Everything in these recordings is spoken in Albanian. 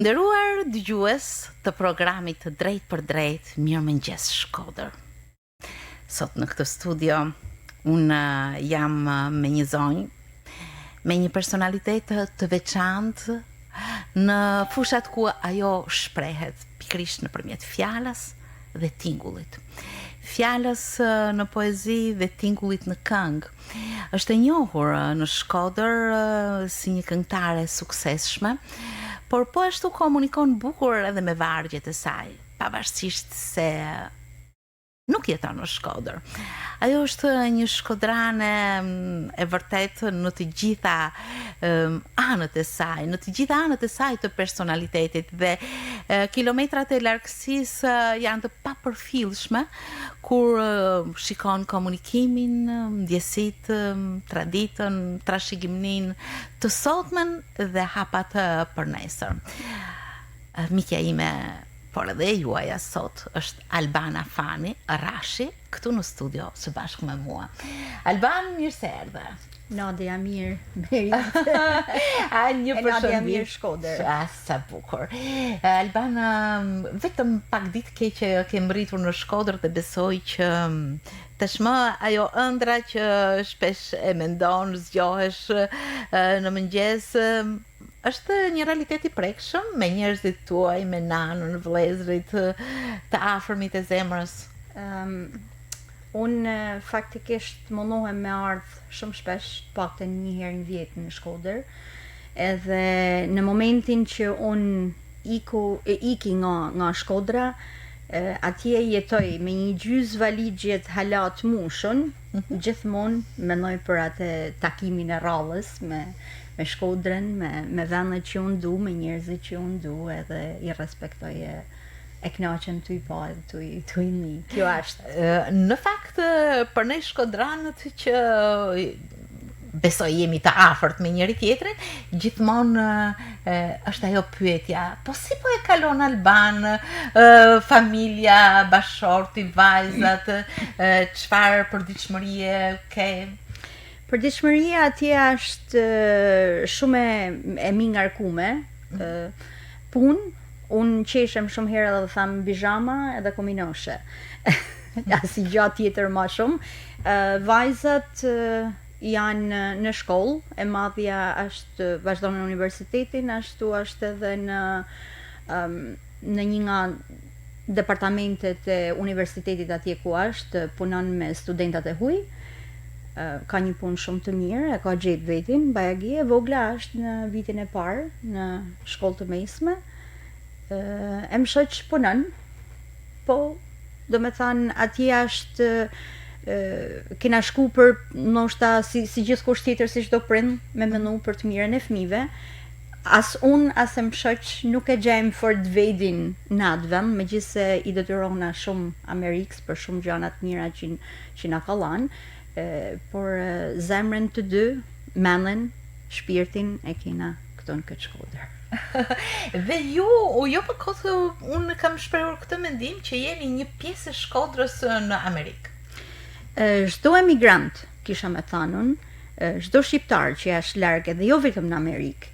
Nderuar dëgjues të programit të Drejt për Drejt, Mirëmëngjes Shkodër. Sot në këtë studio unë jam me një zonjë, me një personalitet të veçantë në fushat ku ajo shprehet pikërisht nëpërmjet fjalës dhe tingullit. Fjalës në poezi dhe tingullit në këngë. Është e njohur në Shkodër si një këngëtare suksesshme, por po ashtu komunikon bukur edhe me vargjet e saj, pavarësisht se nuk jeton në Shkodër. Ajo është një shkodrane e vërtet në të gjitha anët e saj, në të gjitha anët e saj të personalitetit dhe kilometrat e largësisë janë të papërfillshme kur shikon komunikimin, ndjesitë, traditën, trashëgiminë të sotmen dhe hapat për nesër. Mikja ime, por edhe juaja sot, është Albana Fani Rashi, këtu në studio së bashku me mua. Alban, mirë se erdhe. Nadia mirë, Meri. Një Nadia mirë Shkodër. Sa bukur. Albana, vetëm pak ditë që ke mbritur në Shkodër dhe besoj që tashmë ajo ëndra që shpesh e mendon, zgjohesh në mëngjes, është një realitet i prekshëm me njerëzit tuaj, me nanën, vëllezërit të afërmit e zemrës. Unë faktikisht mundohem me ardhë shumë shpesh, paktën një herë në vit në Shkodër. Edhe në momentin që unë iki nga Shkodra, atje jetoj me një gjysmë valigjet halat mushën, gjithmonë mendoj për atë takimin e rallës me Shkodrën, me vendet që unë du, me njerëzit që unë du, edhe I respektoj e kënaqem të I pa edhe të I nji. Kjo është. Në fakt, për ne shkodranët që besoj jemi të afërt me njëri tjetrin, gjithmonë është ajo pyetja, po si po e kalon Alban, familja, bashorti, vajzat, çfarë përditshmërie ke? Përditshmëria atje është shumë e mingarkume. Punë, unë qeshem shumë herë edhe tham bijama edhe kominoshe. Asi gjatë tjetër ma shumë. Vajzat janë në shkollë, e madhja është vazhdon në universitetin, ashtu është edhe në një nga departamentet e universitetit atje ku është, punon me studentat e huaj. Ka një punë shumë të mirë, e ka gjetë vetin, bajagi e vogla është në vitin e parë në shkollë të mesme. E më shoq punon, po do me thanë atje është kena shku për ndoshta si gjithkusht tjetër si çdo prind me menu për të mirën e fëmijëve. As unë, as e më shoq nuk e gjejmë fort vedin në atë vend, megjithse I detyrona shumë Amerikës për shumë gjëra të mira që na ka dhënë. Por zemrën të dy, mendjen, shpirtin e kena këtu në këtë Shkodër. Dhe ju për kohë unë kam shprehur këtë mendim që jeni një pjesë e Shkodrës në Amerikë. Çdo emigrant, kisha me thanun, çdo shqiptar që është larg edhe jo vetëm në Amerikë,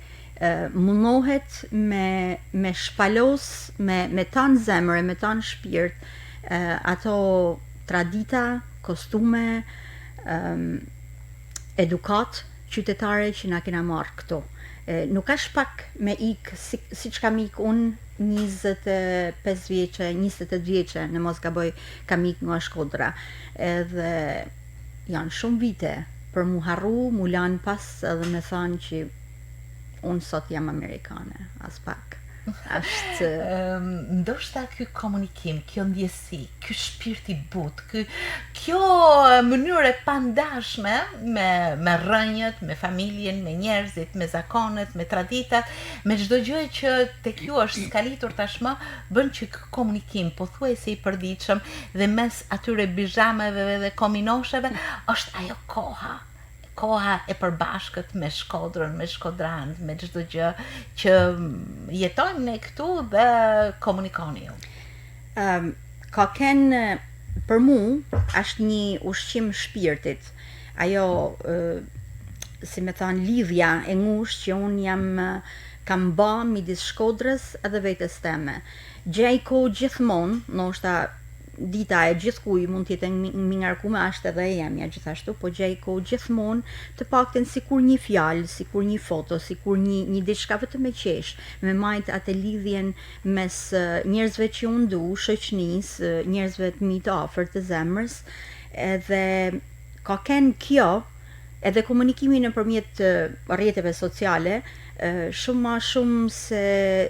mundohet me shpalos, me tanë zemër, me tanë shpirt, ato tradita, kostume, edukat qytetare që na kena marrë këtu. Nuk ka shpak me ik si që kam ik unë 25 vjeqe, 28 vjeqe, në mos gaboj kam ik nga Shkodra. Edhe janë shumë vite për mu harru, mu lanë pas edhe me thanë që unë sot jam Amerikane, as pak. Ndoshta ky komunikim, kjo ndjesi, ky shpirt I butë, kjo mënyrë e pandashme me rrënjët, me familjen, me njerëzit, me zakonet, me traditat, me çdo gjë që tek ju është skalitur tashmë, bën që ky komunikim pothuajse I përditshëm dhe mes atyre bizhameve dhe kominosheve është ajo koha e përbashkët me Shkodrën, me shkodranët, me çdo gjë që jetojmë ne këtu dhe komunikoni ju. Ka kenë për mu është një ushqim shpirtit. Ajo si me thanë lidhja e ngushtë që unë jam kam ba midis Shkodrës edhe vetes teme. Gjej kohë gjithmonë, ndoshta dita e gjithkujt mund të jetë më ngarkuar ashtë edhe e jemja gjithashtu, po gjej kohë gjithmonë të paktën sikur një fjalë, sikur një foto, sikur një diçka vetëm me qesh, me majt atë lidhjen mes njerëzve që unë du, shoqënisë, njerëzve të mi të afërt të zemrës, edhe ka ken kjo, edhe komunikimi nëpërmjet rrjeteve sociale, shumë ma shumë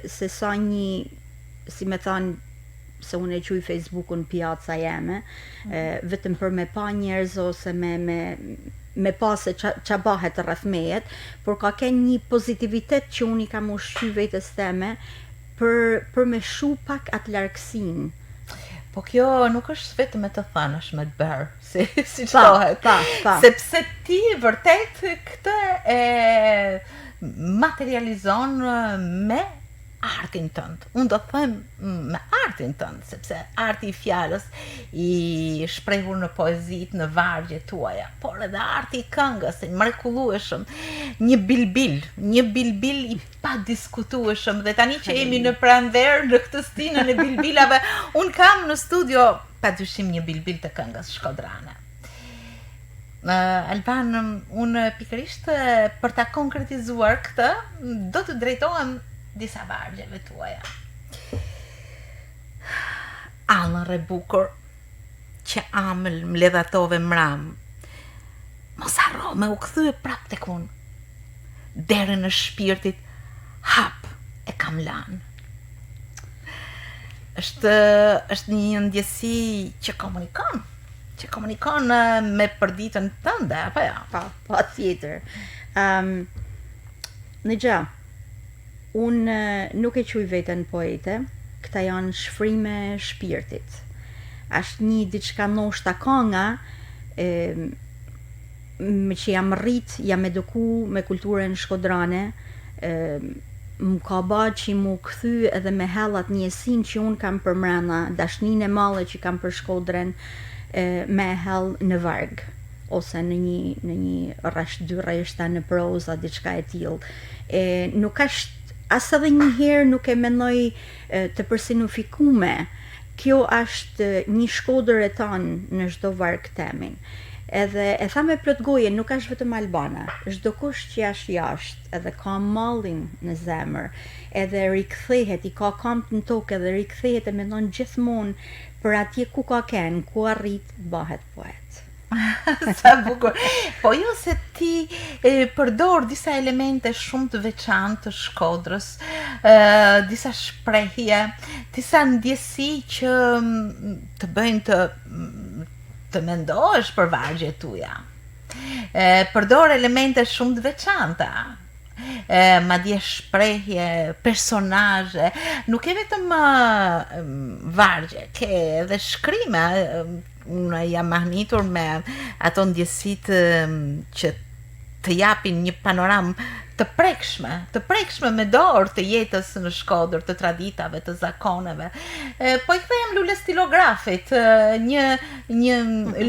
se sa një, si me thanë, se unë e quj Facebookun pjaca jeme, vetëm për me pa njerëz ose me pa se qa bahet rreth mejet, por ka ken një pozitivitet që unë i kam ushqy vetes teme për me shu pak atë largësinë. Po kjo nuk është vetëm e të thënë, është me të bërë, si thohet. Sepse ti vërtet këtë e materializon me artin tënd. Unë do të them me artin tënd, sepse arti i fjalës, i shprehur në poezit, në vargjet tuaja, por edhe arti i këngës, i mrekullueshëm, një bilbil i pa diskutueshëm, dhe tani që jemi në pranver në këtë stinën e bilbilave, unë kam në studio padyshim një bilbil të këngës shkodrane. Alban, unë pikërisht për ta konkretizuar këtë, do të drejtohem disa vargjeve tuaja. Allën re bukur, që amël mledhatove mram, mos harro me u kthye prap tek unë. Derën e shpirtit hap e kam lanë. Është një ndjesi që komunikon me përditën tënde, apo ja? Pa tjetër. Në gjë, unë nuk e quj veten poete, këta janë shfrime shpirtit. Ashtë një diçka ndoshta kënga, me që jam rrit, jam eduku me kulturën shkodrane, më ka ba që mu kthy edhe me hellat njësin që unë kam për mrena, dashnin e male që kam për Shkodrën, me hell në varg, ose në një rresht 2 rreshta në proza, diçka e tillë. Nuk është as edhe një herë nuk e mendoj të personifikume. Kjo është një Shkodër e tanë në çdo varg temin. Edhe e tha me plot goje, nuk është vetëm Albana, çdo kush që është jashtë, edhe ka mallin në zemër, edhe rikthehet, i ka kamp në tokë, edhe rikthehet e mendon gjithmonë për atje ku ka ken, ku arrit, bëhet poet. Sa bukur. Po jo se ti përdor disa elemente shumë të veçantë të Shkodrës, disa shprehje, disa ndjesi që të bëjnë të mendohesh për vargjet tuaja. Përdor elemente shumë të veçanta. Madje shprehje, personazhe, nuk e vetëm vargje, ke edhe shkrime. Unë jam mahnitur me ato ndjesit që të japin një panoram të prekshme me dorë të jetës në Shkodër, të traditave, të zakoneve. Po i kthehem lule stilografit, një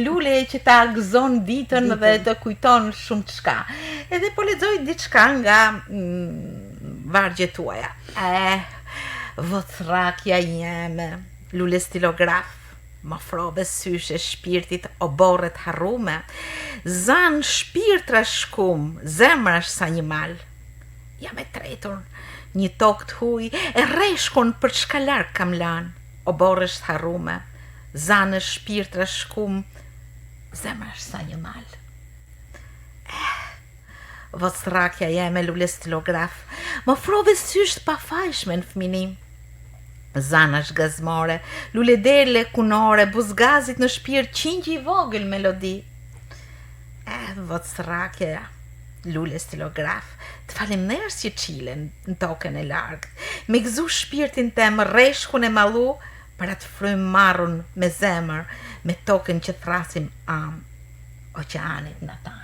lule që ta gëzon ditën dhe të kujton shumë çka. Edhe po lexoj diçka nga vargjet tuaja. Votrakja jeme, lule stilograf, më ofrove sysh e shpirtit o borret harrume, zan shpirtra shkum, zemra është sa një mal. Jam e tretur, një tokë të huj, e rreshkun për çka larg kam lan, o borre është harrume, zan shpirtra shkum, zemra është sa një mal. Vostrakja jeme lule stilograf, më ofrove sysh të pafajshme në fëminim. Zanash gazmore, luledele kunore, buzgazit në shpirt qingji i vogël melodi. Vocrakja, lule stilograf, të faleminderit që qilen në tokën e largët. Me gëzu shpirtin tem rreshkun e mallu, për atë frym marrun me zemër, me tokën që thrasim am, oqeanit natan.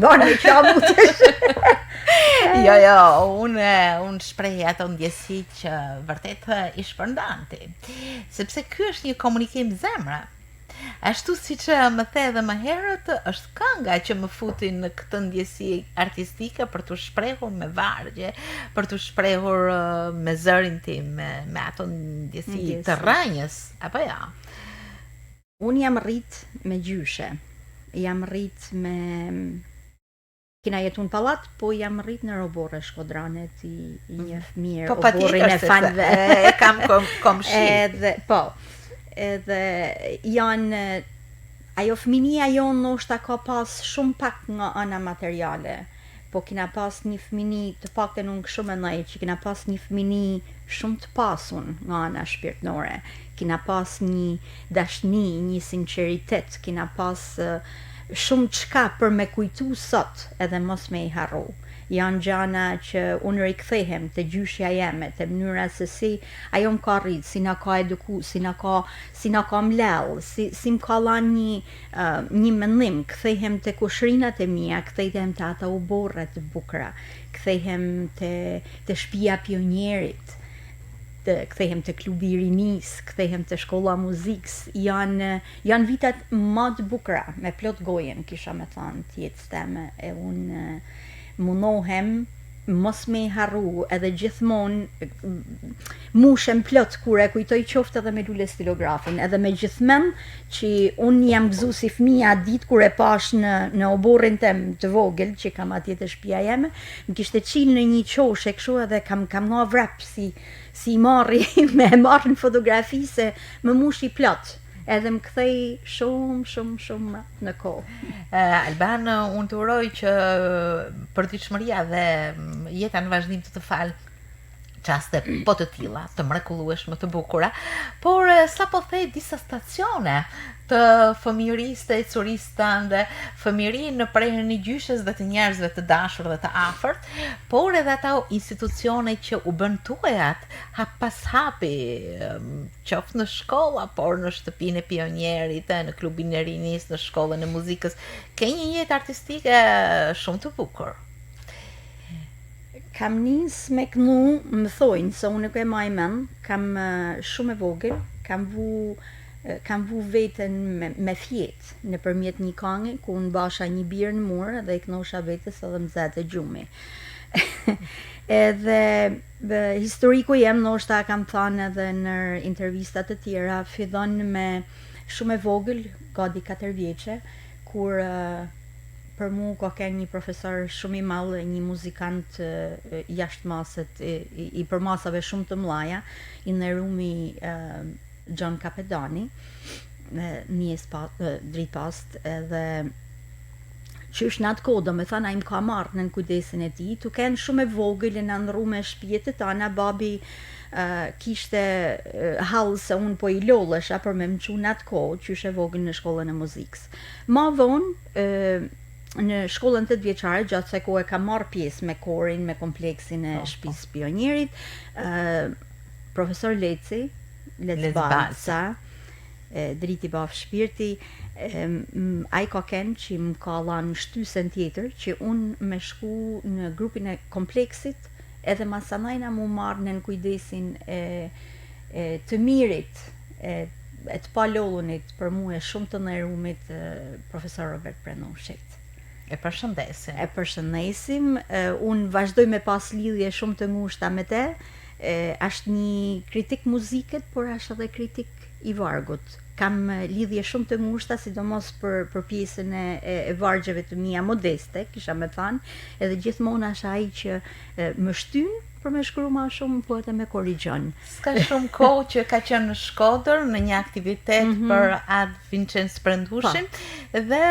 Bone që amutesh. Jo, unë shpreh ato ndjesi që vërtet i shpërndan ti. Sepse ky është një komunikim zemre. Ashtu si që më the edhe më herët, është kënga që më futi në këtë ndjesi artistike për të shprehur me vargje, për të shprehur me zërin tim, me ato ndjesi të rrënjës, apo ja? Unë jam rrit me gjyshe, jam rrit me... Kina jetu në palat, po jam rrit në Robore Shkodranet, i njeh mirë oborin e fanve. Kam komshi. Edhe janë, ajo fëminia jonë ndoshta ka pas shumë pak nga ana materiale, po kina pas një fëmini, të paktën unë kështu mendoj, që kina pas një fëmini shumë të pasun nga ana shpirtnore, kina pas një dashni, një sinqeritet, kina pas shumë çka për me kujtu sot edhe mos me I harru. Janë gjana që unë rikthehem të gjyshja jeme, të mënyra se si ajo më ka rrit, si na ka eduku, si na ka mlell, si më ka lanë një mendim, kthehem të kushrinat e mia, kthehem të ata uborre të bukura, kthehem të shtëpia pionierit, kthehem të klubi I rinis, kthehem të shkolla muzikës, janë vitat më të bukura, me plot gojen, kisha me thënë tjetës teme, e unë munohem mos me I harru, edhe gjithmonë mushem plot kur e kujtoj qoftë edhe me lule stilografin, edhe me gjithmen që unë jam gëzu si fëmija ditë kur e pash në oborrin tem të vogël, që kam atje të shtëpia jeme, më kishte qilë në një qoshe kështu edhe kam nga vrap si marri me marrë në fotografi se më mushi plot. Edhe më kthej shumë në kohë. Alban, unë të uroj që përditshmëria dhe jeta në vazhdim të falë qaste po të tilla, të mrekullueshme, të bukura, por sa po thej disa stacione të fëmijërisë të ecurisë tënde, fëmijëri në prerjen e gjyshes dhe të njerëzve të dashur dhe të afërt, por edhe ato institucione që u bën tuajat hap pas hapi, qoftë në shkolla, por në shtëpinë e pionierit, në klubin e rinis, në shkollën e muzikës, ke një jetë artistike shumë të bukur. Kam nis me kënu, më thojnë, se unë e maj men, kam shumë e vogël, kam vu veten me fjet në përmjet një kange, ku unë basha një birë në murë dhe I knosha vetës edhe më zete gjumi. Edhe historiku jem, ndoshta kam thënë edhe në intervistat të tjera, fillon me shumë e vogël, gati 4 vjeçe, kur për mu ka qenë një profesor shumë I madh, një muzikant jashtë maset, I përmasave shumë të mëdha, I nderumi John Capedani, dritë past, edhe qysh në atë kohë, do me thënë, a I më ka marrë në kujdesin e tij, tu kenë shumë e vogël në ndru me shtëpitë tana, babi kishte hallë se unë po I lollesha për me më çu në atë kohë, qysh e vogël në shkollën e muzikës. Ma vonë, në shkollën 8 vjeçare, gjatë se kohë kam marrë pjesë me korin, me kompleksin e shtëpisë pionierit, profesor Leci, Lecbalca, driti baf shpirti, ai ka kenë që më ka lanë shtysen tjetër, që unë me shku në grupin e kompleksit, edhe masanajna mu marrë në kujdesin të mirit, e të palollunit, për mu e shumë të nderumit, profesor Robert Prenoshit. E përshëndesim. E përshëndesim, unë vazhdoj me pas lidhje shumë të ngushta me te, është një kritik muzikët, por është edhe kritik I vargut. Kam lidhje shumë të ngushta, sidomos për pjesën e vargjeve të mia modeste, kisha me thanë, edhe gjithmonë është ai që më shtyn për me shkru ma shumë, po edhe me korrigjon. Ska shumë kohë që ka qenë në Shkodër në një aktivitet për Ad Vincenz Prendushin, dhe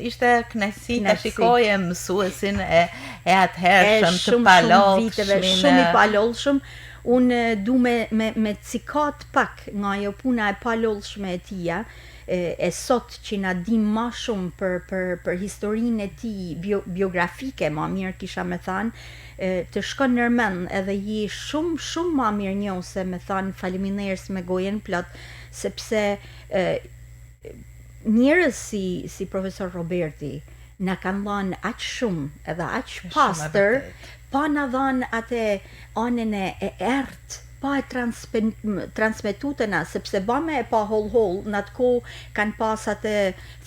ishte kënaqësi ta shikoje mësuesin e atëhershëm të palollshëm. Shumë I palollshëm. Unë du me cikat pak nga ajo puna e palollshme e tia, e sot që na dim ma shumë për historinë e tij biografike, ma mirë kisha me thanë, të shkon nërmen edhe je shumë ma mirë njohse me thanë faleminderes me gojen plot, sepse njerëz si profesor Roberti na kanë dhënë aq shumë edhe aq pastër, pa na dhënë atë anën e errët pa e transmetutena, sepse bame e pa hol, në atë kohë kanë pas atë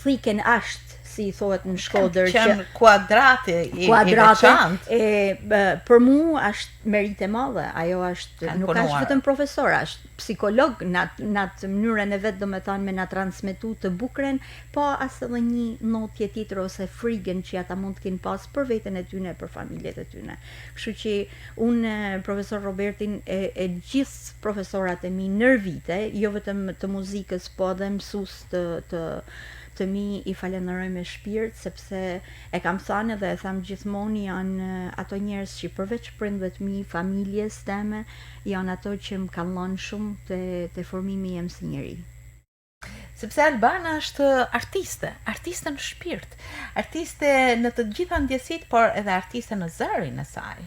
thikën ashtë, si i thohet në Shkodër, Qenë kuadrate i veçantë. Për mu është merit e madhe, ajo është, nuk është vetëm profesor, është psikolog në atë mënyrën e vetë, do me thanë, me na transmetu të bukren, pa asë edhe një notje tjetër ose frigën që ata mund të kenë pas për veten e tyne, për familjet e tyne. Kështu që unë, profesor Robertin, e gjithë profesorat e mi nër vite, jo vetëm të muzikës, po edhe mësues të mi i falenderoj me shpirt, sepse e kam thënë dhe e tham gjithmonë, janë ato njerëz që përveç prindëve të mi, familjes teme, janë ato që më kanë lënë shumë te formimi jem si njeri. Sepse Albana është artiste në shpirt, artiste në të gjitha ndjesit, por edhe artiste në zërin e saj.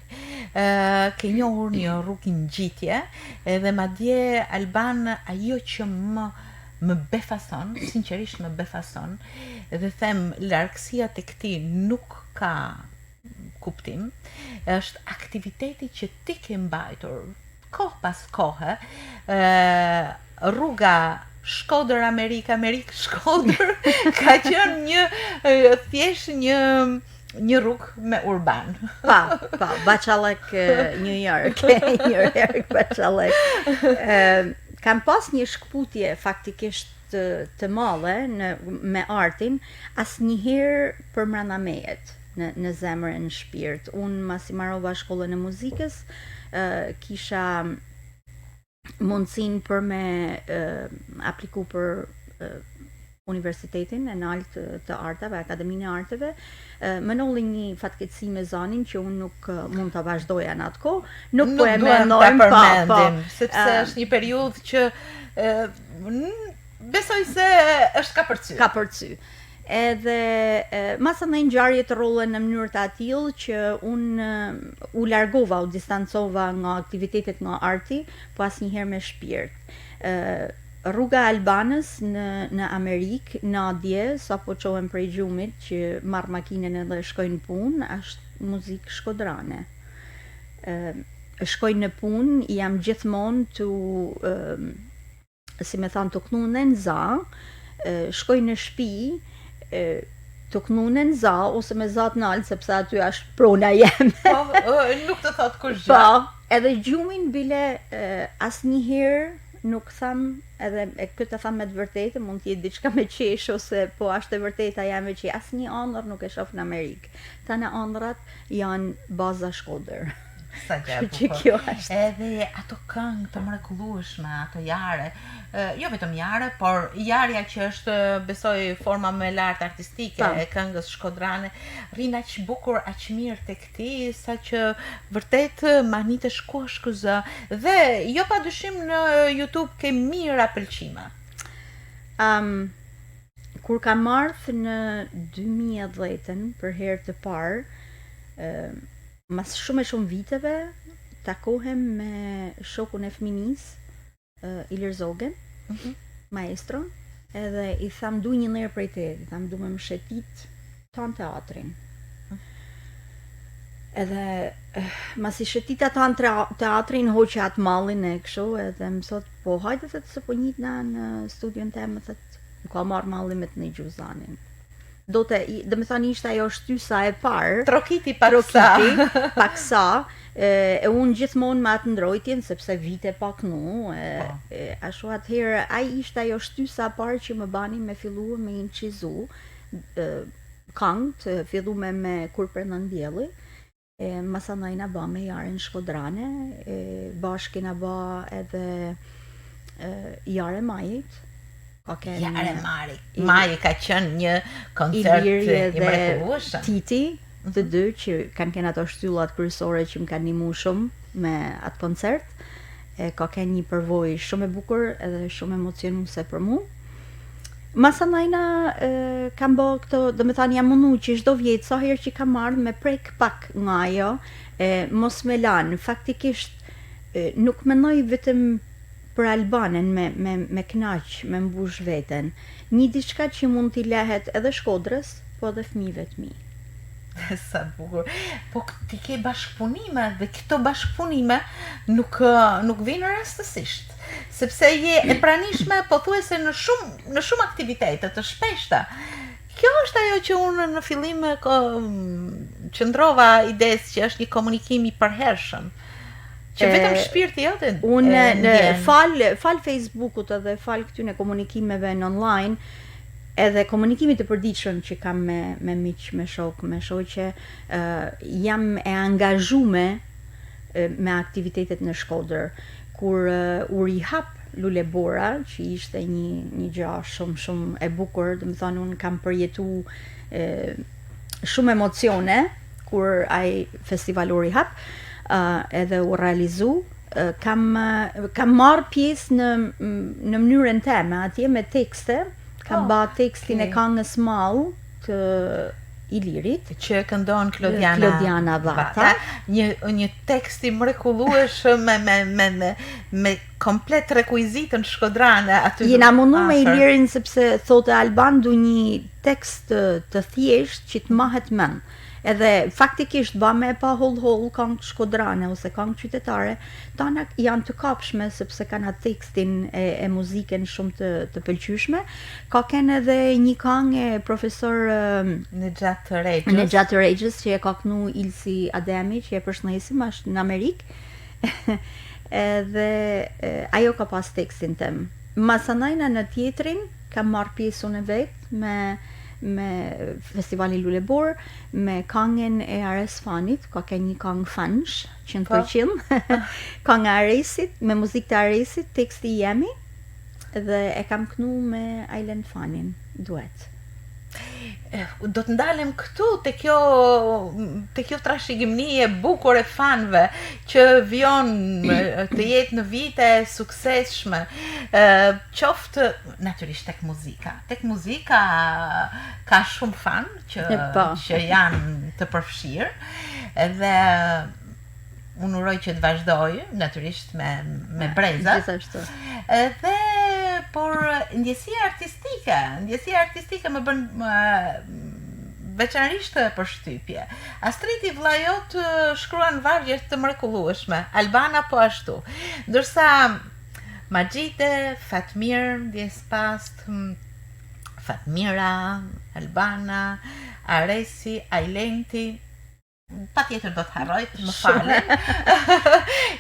Ke njohur një rrugë ngjitje, edhe madje Albana ajo që më befason, sinqerisht më befason, dhe them largësia te këtij nuk ka kuptim, është aktiviteti që ti ke mbajtur kohë pas kohe, rruga Shkodër Amerik Shkodër ka qenë thjesht një rrugë me urban. Pa, Bachalek New York, Bachalek. Kam pas një shkputje faktikisht të madhe me artin, asnjëherë për mbrana mejet në zemër e në shpirt. Unë mas i marrova shkollën e muzikës, kisha mundësin për me apliku për Universitetin e Naltë të Arteve, Akademinë e Arteve, më nolli një fatkeqësi me zanin që unë nuk mund të vazhdoja në atë kohë, nuk po e mendojmë sepse është një periudhë që besoj se është ka përcy. Edhe masa në ngjarje të rollën në mënyrë të atillë që unë u largova, u distancova nga aktivitetet nga arti, po asnjëherë me shpirt. Rruga Albanës në Amerik, Nadje, sa po qohem prej gjumit që marrë makinën edhe shkojnë punë, është muzikë shkodrane. Shkojnë në punë, jam gjithmonë si me thanë, të knu në za, shkojnë në shtëpi, të knu në za, ose me zatë nalë, sepse aty është prona jeme. Nuk të thotë kush gjë. Po, edhe gjumin bile asnjëherë nuk tham, edhe këtë tham me të vërtetë, mund t'jetë diçka me qesh, ose po është e vërteta jam që asnjë ëndër nuk e shoh në Amerikë. Tana ëndrat janë baza Shkodër. Sa që kjo është. Edhe ato këngë të mrekullueshme, ato jare, jo vetëm jare, por jarja që është, besoj, forma më e lartë artistike e këngës shkodrane, rrin aq bukur, aq mirë tek ti, sa që vërtet manitesh ku shkuzë, dhe jo pa dyshim në YouTube ke mira pëlqime. Kur kam ardhur në 2010 për herë të parë, mas shumë viteve, takohem me shokun e fëminis, Ilir Zogen, maestron, edhe i tham du një nërë prej te, i tham du me më shetit tanë teatrin. Edhe mas i shetita tanë teatrin, hoqe atë mallin e kështu, edhe më thot, po hajde të se po njitna në studion te, më thot, më ka marrë mallin me të një gjuzanin. Dhe me thani ishte ajo shtysa e parë, Trokiti paksa, e unë gjithmonë me atë ndrojtjen, sepse vite pak nu, ashtu atëherë, ai ishte ajo shtysa e parë që më bani me fillu me incizu, këngë, fillu me Kur prendon dielli, masa na ba me Jaren Shkodrane, bashkë na ba edhe Jare Majit. Jare Maji ka qenë një koncert i mrekullueshëm. Titi, të dy që kanë ato shtyllat kryesore që më kanë ndihmuar shumë me atë koncert, ka qenë një përvojë shumë e bukur edhe shumë emocionuese për mua. Masa najna kam bë këto, do me thani jam mundu që çdo vjet sa herë që kam ardhur me prek pak nga ajo, mos me lan, faktikisht nuk mendoj vetëm për Albanën me knaq, me mbush veten. Një diçka që mund t'i lehet edhe Shkodrës, po edhe fëmijëve të mi. Sa bukur. Po ti ke bashkëpunime dhe këto bashkëpunime nuk vinë rastësisht, sepse je e pranishme pothuajse në shumë aktivitete të shpeshta. Kjo është ajo që unë në fillim qëndrova ides që është një komunikim i përhershëm. Që vetëm shpirti jote unë fal Facebookut edhe fal këtyne komunikimeve në online, edhe komunikimit të përditshëm që kam me miq, me shoqe, jam e angazhume me aktivitetet në Shkodër. Kur u rihap Lule Bora, që ishte një gjë shumë e bukur, do të thonë unë kam përjetu shumë emocione kur ai festival u rihap, edhe u realizu. Kam marrë pjesë në mënyrën time atje me tekste. Kam ba tekstin e këngës Mall të Ilirit që këndon Klodiana Vata, një tekst i mrekullueshëm me komplet rekuizitën shkodrane aty. Jena mundu me Ilirin sepse thotë Alban du një tekst të thjesht që të mahet mend. Edhe faktikisht ba me pa holl këngë shkodrane ose këngë qytetare, tana janë të kapshme sepse kanë atë tekstin e muzikën shumë të pëlqyeshme. Ka kënë edhe një këngë e profesor Nejat Regjës që e ka kënu Ilsi Ademi, që e përshëndesim, është në Amerikë. Edhe ajo ka pas tekstin tem. Masanajna në tjetrin kam marrë pjesë unë vetë me festivalin Lule Bor, me këngën e Ares Fanit, ka një këngë fansh, 100%, këngë Aresit, me muzikë të Aresit, teksti jemi, dhe e kam kënu me Island Fanin, duet. Do të ndalem këtu te kjo trashëgimni e bukur e fanëve që vion të jetë në vite suksesshme, qoftë natyrisht tek muzika. Tek muzika ka shumë fan që janë të përfshirë, edhe unë uroj që të vazhdoj, natyrisht me breza. Edhe por ndjesia artistike më bën veçanërisht përshtypje. Astriti vlla jot shkruan vargje të mrekullueshme, Albana po ashtu. Ndërsa Majide, Fatmir, Djespast, Fatmira, Albana, Aresi, Ailenti, pa tjetër do të harroj, më falen,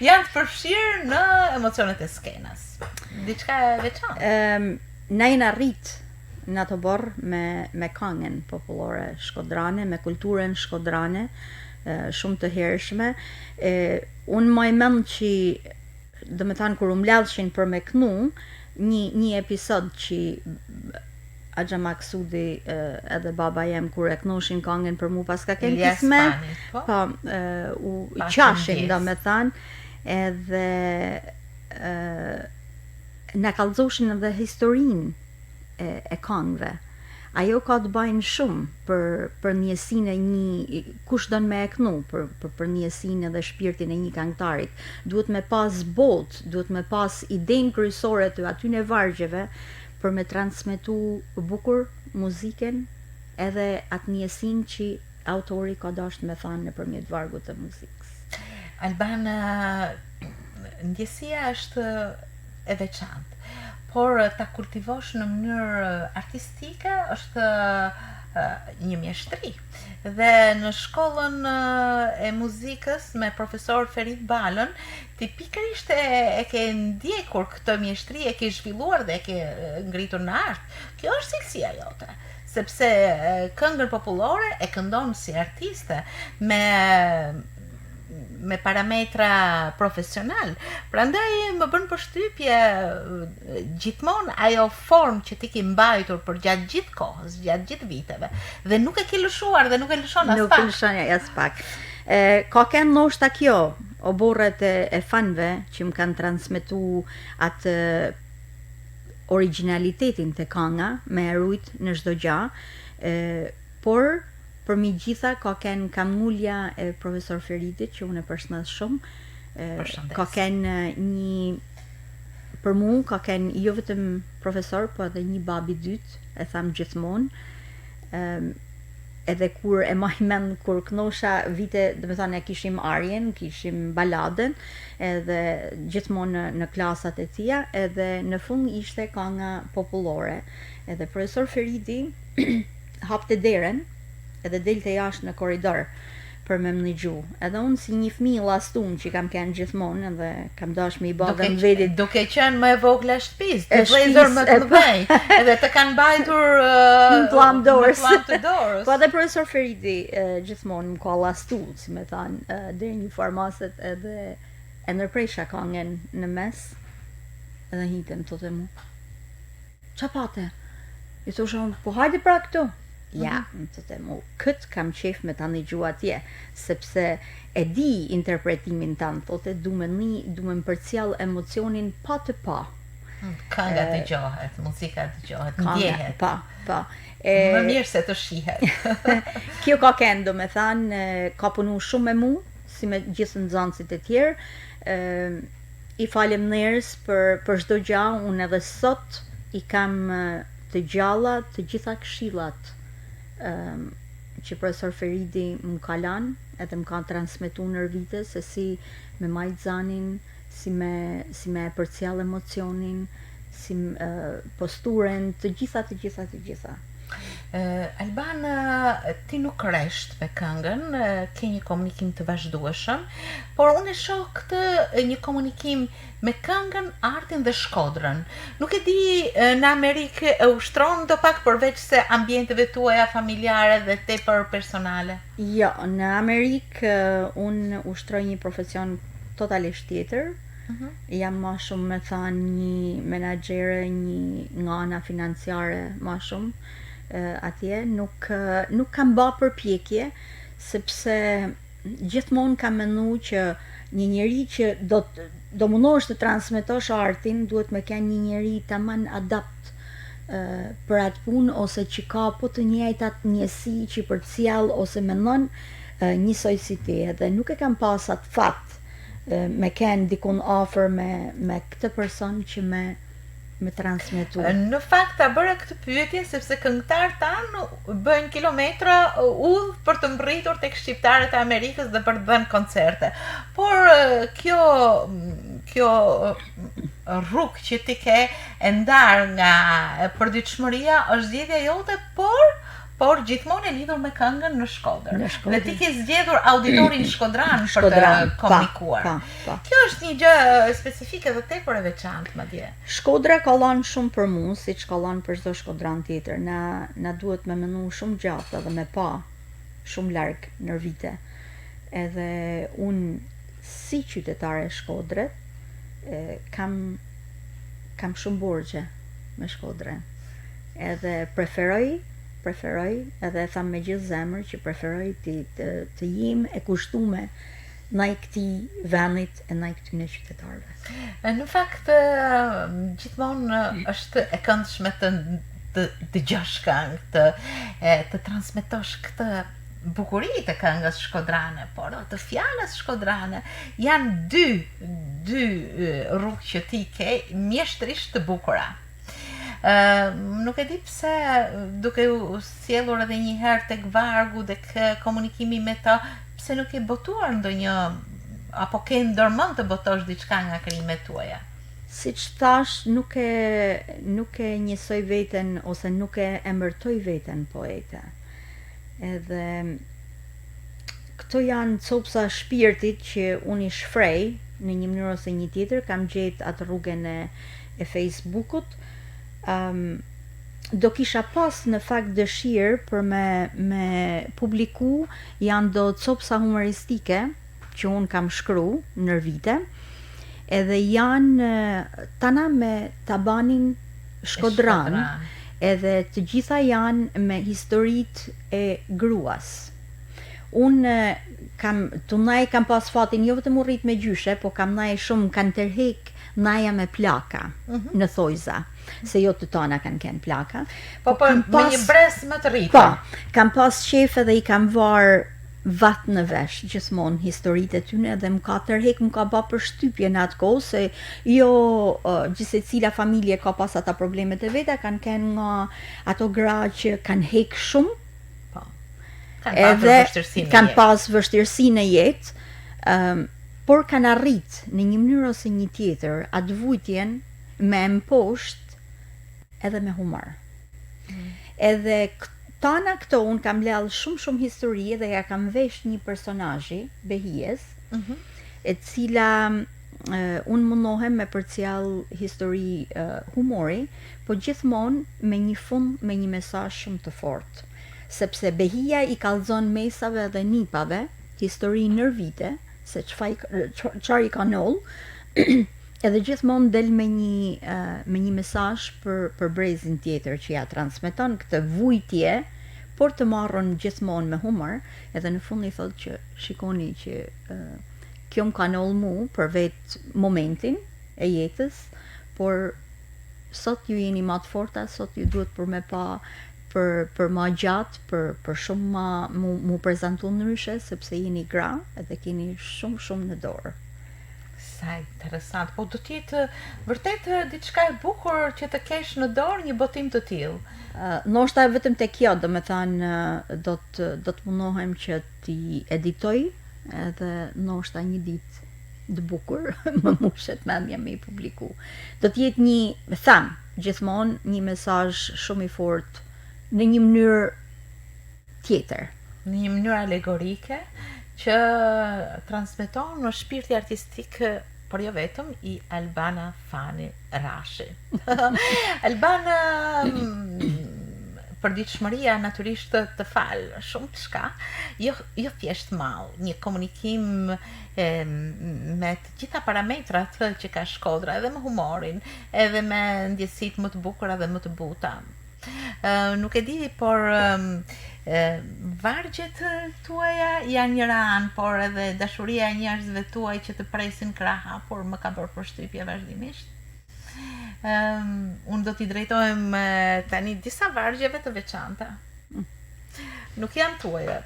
janë të përfshirë në emocionet e skenës. Diçka e veçantë. Na jena rrit në ato borë me këngën popullore shkodrane, me kulturën shkodrane, shumë të hershme. Unë më mend që, dhe me thanë, kur u mbledhshin për me kënu, një episod që Axha Maksudi edhe baba jem kur e knoshin këngën për mu pas ka ken kismet, u qashin do me thanë, edhe në kallëzoshin edhe historinë e këngëve. Ajo ka të bajnë shumë për njësinë e një, kush don me e kënu, për njësinë edhe shpirtin e një këngëtarit. Duhet me pas botë, duhet me pas idenë kryesore të atyne vargjeve, për me transmetu bukur muzikën edhe atë njësinë që autori ka dashur me thanë nëpërmjet vargut të muzikës. Albana, ndjesia është e veçantë, por ta kultivosh në mënyrë artistike është një mjeshtri. Dhe në shkollën e muzikës me profesor Ferit Balën, ti pikërisht e ke ndjekur këtë mjeshtri, e ke zhvilluar dhe e ke ngritur në art. Kjo është cilësia jote, sepse këngën popullore e këndon si artiste me parametra profesional. Prandaj më bën përshtypje gjithmonë ajo formë që ti ke mbajtur për gjatë gjithë kohës, gjatë gjithë viteve, dhe nuk e ke lëshuar dhe nuk e lëshon as pak. Nuk e lëshon as pak. Ka ken ndoshta kjo, o borret e fanëve që më kanë transmetu atë originalitetin të kënga, me erujt në çdo gjë, por për mi gjitha ka ken kamulja e profesor Feridit, që unë e përshëndes shumë, ka ken për mu, ka ken jo vetëm profesor, po edhe një babi dytë, e tham gjithmonë, edhe kur e maj mend kur kënosha vite, dhe me thënë, kishim arjen, kishim baladën, edhe gjithmonë në klasat e tia, edhe në fund ishte kënga popullore. Edhe profesor Feridi hapte deren, edhe delte jashtë në korridor për me më nëgju. Edhe unë si një fëmijë lastum që kam kënë gjithmonë, edhe kam dash me i bagën vetit. Duke qenë më e vogla shtëpis, të vlezër më të mëdhej, edhe të kanë bajtur në plam dorës. Po edhe profesor Feridi gjithmonë më ka lastu, si me thanë, deri një farmaset edhe e nërpresha këngën në mes, edhe hitëm të të mu. Qa pate? I thosha unë, po hajde pra këtu. Ja, të të mu, këtë kam qef me ta nëgju atje, sepse e di interpretimin tanë, thote, du me më përcjell emocionin pa të pa. Kënga të gjohet, muzika të gjohet, ndjehet. Pa. Më mirë se të shihet. Kjo ka kënë, do me thanë, ka punu shumë me mu, si me gjithë nxënësit e tjerë, i falem njerës për çdo gjë, unë edhe sot i kam të gjalla të gjitha këshillat që profesor Feridi më ka lanë, edhe më ka transmetu në vite, se si me majtë zanin, si me përcjell emocionin, si posturën, të gjitha. Alban, ti nuk resht me këngën, ke një komunikim të vazhdueshëm, por unë e shoh këtë një komunikim me këngën, artin dhe Shkodrën. Nuk e di në Amerikë e ushtron do pak përveç se ambienteve tuaja familjare dhe tepër personale? Jo, në Amerikë unë ushtroj një profesion totalisht tjetër. Jam ma shumë me thanë një menaxhere, një nga ana financiare ma shumë. Atje nuk kam bë përpjekje, sepse gjithmonë kam menduar që një njeri që do mundohesh të transmetosh artin, duhet me kenë një njeri tamam adapt për atë punë, ose që ka po të njëjtat njësi që përcjell ose mendon njësoj si ti, edhe nuk e kam pas atë fat me kenë dikun afër me këtë person që me transmetu. Në fakt ta bëra këtë pyetje sepse këngëtarët tanë bëjnë kilometra udhë për të mbërritur tek shqiptarët e Amerikës dhe për të dhënë koncerte. Por kjo rrugë që ti ke e ndar nga përditshmëria është zgjedhja jote, por gjithmonë e lidhur me këngën në Shkodër. Dhe ti ke zgjedhur auditorin shkodran për të komunikuar. Kjo është një gjë specifike dhe tepër e veçantë madje. Shkodra ka lanë shumë për mua, siç ka lanë për çdo shkodran tjetër. Na duhet me menu shumë gjatë edhe me pa shumë larg në vite. Edhe unë si qytetare e Shkodrës kam shumë borxhe me Shkodrën. Edhe preferoj, edhe e tham me gjithë zemër që preferoj të jem e kushtume ndaj këtij vendit e ndaj këtyre qytetarëve. Në fakt, gjithmonë është e këndshme të dëgjosh këngë, të transmetosh këtë bukuri të këngës shkodrane, por të fjalës shkodrane janë dy rrugë që ti ke mjeshtrisht të bukura. Nuk e di pse, duke u sjellur edhe një herë tek vargu dhe komunikimi me ta, pse nuk e botuar ndonjë, apo ke ndërmend të botosh diçka nga krijimet tuaja? Siç thash, nuk e njësoj veten ose nuk e emërtoj veten poete. Edhe këto janë copsa shpirtit që unë i shfrej në një mënyrë ose një tjetër. Kam gjetë atë rrugën e Facebookut. Do kisha pas në fakt dëshirë për me publiku janë do copsa humoristike që unë kam shkru në vite, edhe janë tana me tabanin shkodran, edhe të gjitha janë me historit e gruas. Unë tunaj kam pas fatin jo vetëm u rrit me gjyshe, po kam naj shumë kanë tërhek naja me plaka në thojza, se jo të tona kanë kenë plaka. Po me një brez më të rritur. Po, kam pas qef edhe i kam var vat në vesh gjithmonë historitë e tyne, dhe më ka tërhek, më ka ba përshtypje në atë kohë, se jo gjithsecila familje ka pas ata problemet e veta, kanë kenë nga ato gra që kanë hek shumë, kanë pas vështirësi në jetë, por kanë arrit në një mënyrë ose një tjetër atë vujtjen me mposht edhe me humor. Edhe tana këto unë kam lëll shumë histori dhe ja kam vesh një personazhi Behijes, e cila unë mundohem me përcjell histori humori, po gjithmonë me një fund, me një mesazh shumë të fortë. Sepse Behia i kallëzon mesave dhe nipave histori nër vite, se çfarë i ka noll, edhe gjithmonë del me një mesazh për brezin tjetër që ja transmeton këtë vujtje, por të marrën gjithmonë me humor, edhe në fund i thotë që shikoni që kjo më ka noll mu për vetë momentin e jetës, por sot ju jeni ma të forta, sot ju duhet për me pa për ma gjatë, për shumë ma mu prezentu ndryshe, sepse jeni gra edhe keni shumë në dorë. Sa interesant. Po do t'jetë vërtet diçka e bukur që të kesh në dorë një botim të tillë. Ndoshta vetëm te kjo, do të thënë do të mundohem që t'i editoj, edhe ndoshta një ditë të bukur më mushet mendja me i publiku. Do t'jetë gjithmonë një mesazh shumë i fortë në një mënyrë tjetër. Në një mënyrë alegorike që transmeton në shpirti artistik, por jo vetëm, i Albana Fani Rashi. Albana përditshmëria natyrisht të falë shumë të shka, jo thjesht mall, një komunikim me të gjitha parametrat që ka Shkodra, edhe me humorin, edhe me ndjesit më të bukura dhe më të buta. Nuk e di, por vargjet tuaja janë një ranë, por edhe dashuria e njerëzve tuaj që të presin kraha, por më ka bërë përshtypje vazhdimisht. Unë do t'i drejtohem tani disa vargjeve të veçanta. Nuk janë tuaja.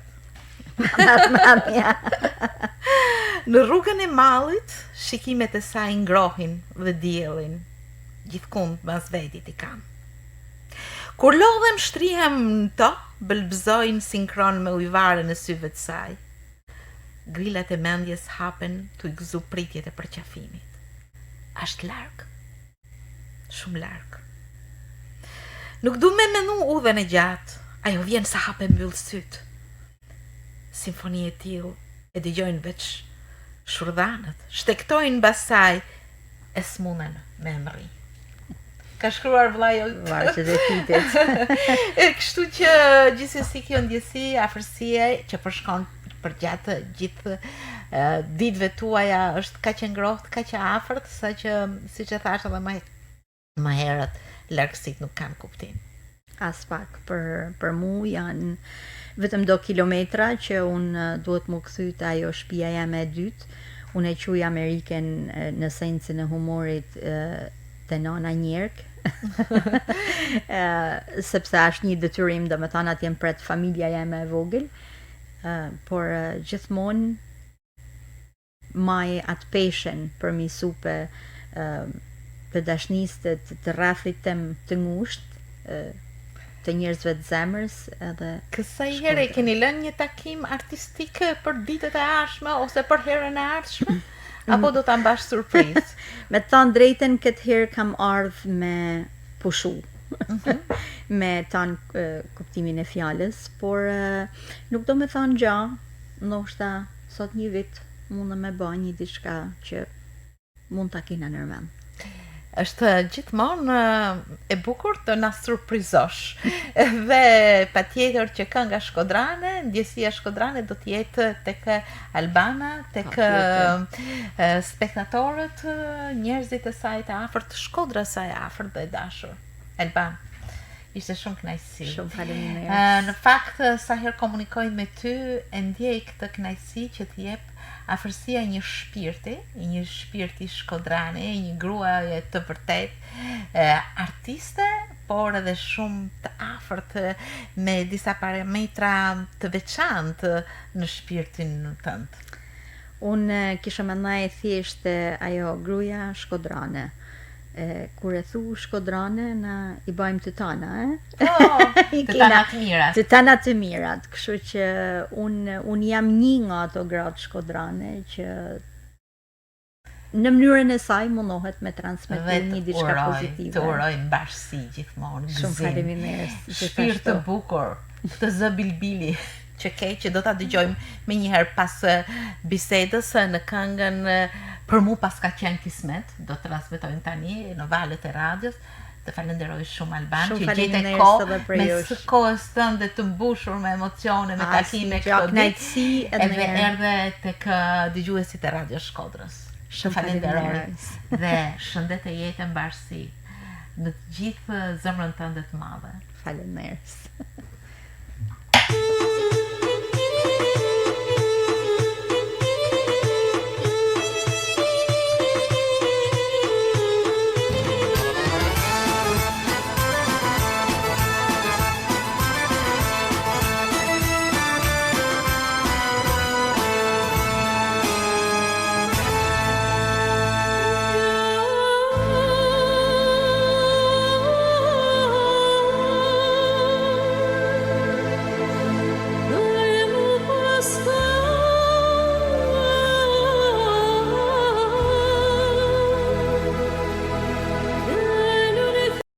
Në rrugën e mallit, shikimet e saj ngrohin dhe diellin. Gjithkund mbas vetit i kam. Kur lodhem shtrihem në to, bëlbëzojnë sinkron me ujvarën e syve të saj. Grillat e mendjes hapen t'u gëzu pritjet e përqafimit. Ashtë larg. Shumë larg. Nuk du me menu udhën e gjatë, ajo vjen sa hape mbyll syt. Simfoni e tillë e dëgjojnë veç shurdhanët, shtektojnë basaj e smunen me emri. Ka shkruar vllai vargjet e fitit. Kështu që gjithsesi kjo ndjesi, afërsie që përshkon përgjatë gjithë ditëve tuaja është kaq e ngrohtë, kaq e afërt, saqë siç e thash edhe më herët, largësitë nuk kanë kuptim. As pak, për mu janë vetëm do kilometra që unë duhet më kthyt ajo shtëpia jame e dytë. Unë e quaj Ameriken në sensin e humorit te nana njerk. Sepse është një detyrim, do me thënë atje pret familja jeme e vogël, por gjithmonë maj atë peshen për mi supe të dashnisë të rrethit tem të ngushtë, të njerëzve të zemrës edhe. Kësaj here keni lënë një takim artistik për ditët e ardhshme ose për herën e ardhshme? Apo do ta mbash surprizë? Me të thënë drejtën, këtë herë kam ardhur me pushu. Me tanë kuptimin e fjalës, por nuk do me thënë gjë, ndoshta sot një vit mundë me bë një diçka që mund ta kena nërmend. Është gjithmonë e bukur të na surprizosh. Dhe patjetër që kënga shkodrane, ndjesia shkodrane do të jetë tek Albana, tek spektatorët, njerëzit e saj të afërt, Shkodra saj e afërt dhe e dashur. Alban, ishte shumë kënaqësi. Shumë faleminderit. Në fakt, sa herë komunikoj me ty, e ndjej këtë kënaqësi që të jep afërsia një shpirti shkodrane, një gruaje të vërtet, artiste, por edhe shumë të afërt, me disa parametra të veçantë në shpirtin tënd. Unë kisha mendoj thjesht ajo gruaja shkodrane. Kur e thu Shkodrane, na i bajmë të tana, Të tana të mirat. Të tana të mirat, kështu që unë jam një nga ato gratë Shkodrane që në mënyrën e saj mundohet me transmetu një diçka pozitive. Të uroj bashkësi gjithmonë, Shumë faleminderit. shpirt të bukur, këtë zë bilbili që do ta dëgjojmë më një herë pas bisedës në këngën Për mu pas ka qenë kismet, do të transmetojnë tani në valët e radios. Të falenderoj shumë Alban Shumë që gjete faleminderit kohë edhe për me jush. së kohës tënde të mbushur me emocione, me takime Gjatë knajtësi edhe erdhe tek dëgjuesit e Radio Shkodrës. Shumë falenderoj dhe shëndet e jetë mbarësi në të gjithë zemrën tënde të madhe. Faleminderit.